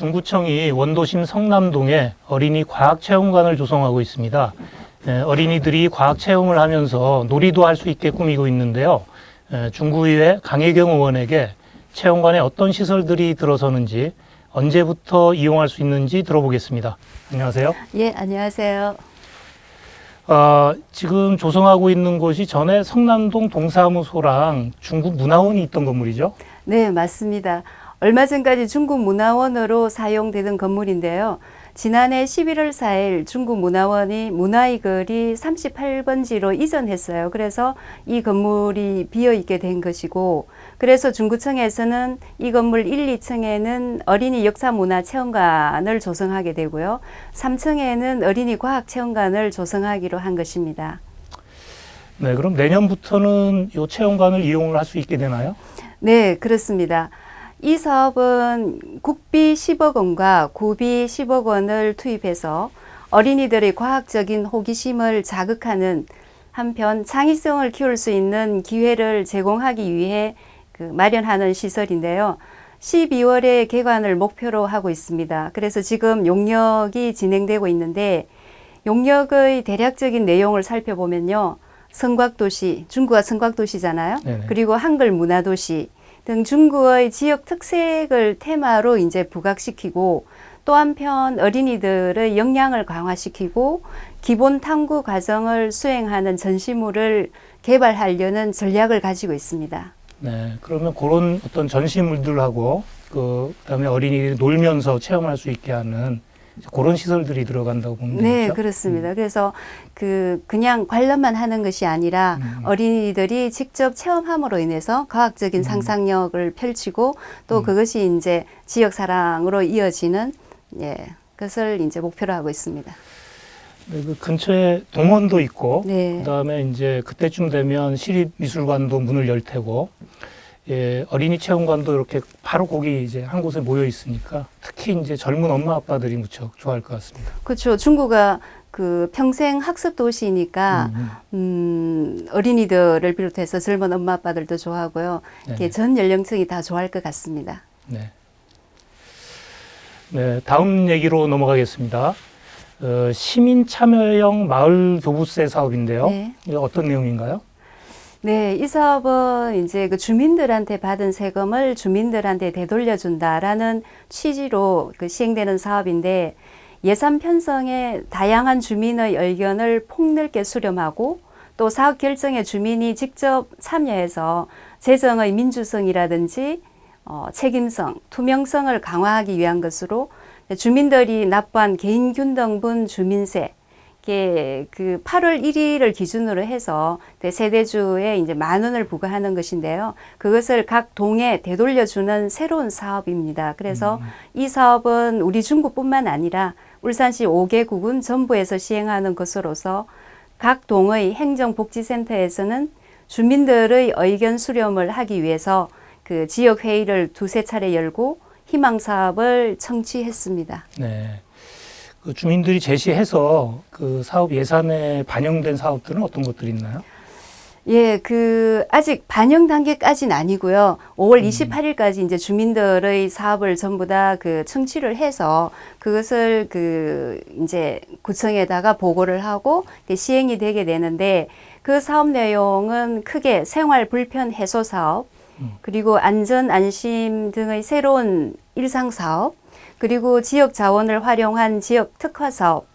중구청이 원도심 성남동에 어린이 과학체험관을 조성하고 있습니다. 어린이들이 과학체험을 하면서 놀이도 할 수 있게 꾸미고 있는데요. 중구의회 강혜경 의원에게 체험관에 어떤 시설들이 들어서는지, 언제부터 이용할 수 있는지 들어보겠습니다. 안녕하세요. 예, 안녕하세요. 지금 조성하고 있는 곳이 전에 성남동 동사무소랑 중구문화원이 있던 건물이죠? 네, 맞습니다. 얼마 전까지 중구문화원으로 사용되던 건물인데요. 지난해 11월 4일 중구문화원이 문화이글이 38번지로 이전했어요. 그래서 이 건물이 비어있게 된 것이고, 그래서 중구청에서는 이 건물 1, 2층에는 어린이 역사문화체험관을 조성하게 되고요. 3층에는 어린이 과학체험관을 조성하기로 한 것입니다. 네, 그럼 내년부터는 이 체험관을 이용을 할 수 있게 되나요? 네, 그렇습니다. 이 사업은 국비 10억 원과 구비 10억 원을 투입해서 어린이들의 과학적인 호기심을 자극하는 한편 창의성을 키울 수 있는 기회를 제공하기 위해 마련하는 시설인데요. 12월에 개관을 목표로 하고 있습니다. 그래서 지금 용역이 진행되고 있는데, 용역의 대략적인 내용을 살펴보면요. 성곽도시, 중구가 성곽도시잖아요. 네네. 그리고 한글문화도시 등 중구의 지역 특색을 테마로 이제 부각시키고, 또 한편 어린이들의 역량을 강화시키고 기본 탐구 과정을 수행하는 전시물을 개발하려는 전략을 가지고 있습니다. 네, 그러면 그런 어떤 전시물들하고 그다음에 어린이들이 놀면서 체험할 수 있게 하는 그런 시설들이 들어간다고 보면 되겠죠? 네, 그렇습니다. 그래서 그냥 관람만 하는 것이 아니라 어린이들이 직접 체험함으로 인해서 과학적인 상상력을 펼치고 또 그것이 이제 지역 사랑으로 이어지는 것을 이제 목표로 하고 있습니다. 네, 그 근처에 동원도 있고, 네. 그다음에 이제 그때쯤 되면 시립미술관도 문을 열 테고, 어린이 체험관도 이렇게 바로 거기 이제 한 곳에 모여 있으니까 특히 이제 젊은 엄마 아빠들이 무척 좋아할 것 같습니다. 그렇죠. 중구가 평생 학습 도시니까 어린이들을 비롯해서 젊은 엄마 아빠들도 좋아하고요. 이렇게 전 연령층이 다 좋아할 것 같습니다. 네. 네, 다음 얘기로 넘어가겠습니다. 시민 참여형 마을 교부세 사업인데요. 네. 이게 어떤 내용인가요? 네, 이 사업은 이제 주민들한테 받은 세금을 주민들한테 되돌려준다라는 취지로 시행되는 사업인데, 예산 편성에 다양한 주민의 의견을 폭넓게 수렴하고 또 사업 결정에 주민이 직접 참여해서 재정의 민주성이라든지 책임성, 투명성을 강화하기 위한 것으로 주민들이 납부한 개인균등분 주민세, 이게 8월 1일을 기준으로 해서 세대주에 이제 10,000원을 부과하는 것인데요. 그것을 각 동에 되돌려주는 새로운 사업입니다. 그래서 이 사업은 우리 중구뿐만 아니라 울산시 5개 구군 전부에서 시행하는 것으로서 각 동의 행정복지센터에서는 주민들의 의견 수렴을 하기 위해서 지역회의를 2~3차례 열고 희망사업을 청취했습니다. 네. 주민들이 제시해서 사업 예산에 반영된 사업들은 어떤 것들이 있나요? 예, 아직 반영 단계까지는 아니고요. 5월 28일까지 이제 주민들의 사업을 전부 다 청취를 해서 그것을 이제 구청에다가 보고를 하고 시행이 되게 되는데, 그 사업 내용은 크게 생활 불편 해소 사업, 그리고 안전 안심 등의 새로운 일상 사업, 그리고 지역 자원을 활용한 지역 특화 사업,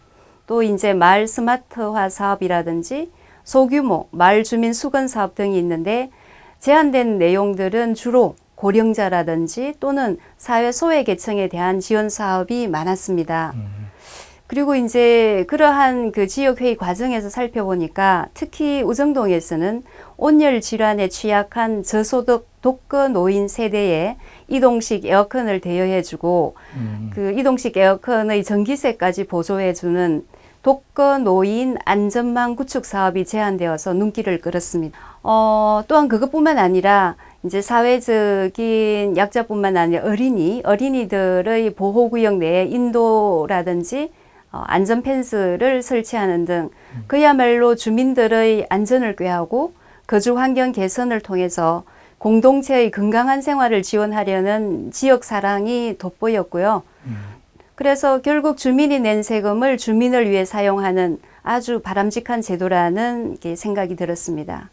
또 이제 마을 스마트화 사업이라든지 소규모 마을 주민 수건 사업 등이 있는데, 제한된 내용들은 주로 고령자라든지 또는 사회 소외 계층에 대한 지원 사업이 많았습니다. 그리고 이제 그러한 지역회의 과정에서 살펴보니까 특히 우정동에서는 온열 질환에 취약한 저소득 독거 노인 세대에 이동식 에어컨을 대여해주고 이동식 에어컨의 전기세까지 보조해주는 독거 노인 안전망 구축 사업이 제안되어서 눈길을 끌었습니다. 또한 그것뿐만 아니라 이제 사회적인 약자뿐만 아니라 어린이들의 보호구역 내에 인도라든지 안전 펜스를 설치하는 등 그야말로 주민들의 안전을 꾀하고 거주 환경 개선을 통해서 공동체의 건강한 생활을 지원하려는 지역 사랑이 돋보였고요. 그래서 결국 주민이 낸 세금을 주민을 위해 사용하는 아주 바람직한 제도라는 게 생각이 들었습니다.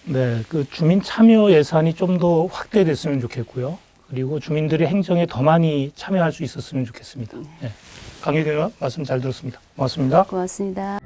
네, 그 주민 참여 예산이 좀 더 확대됐으면 좋겠고요. 그리고 주민들이 행정에 더 많이 참여할 수 있었으면 좋겠습니다. 네. 강혜경 의원 말씀 잘 들었습니다. 고맙습니다. 고맙습니다.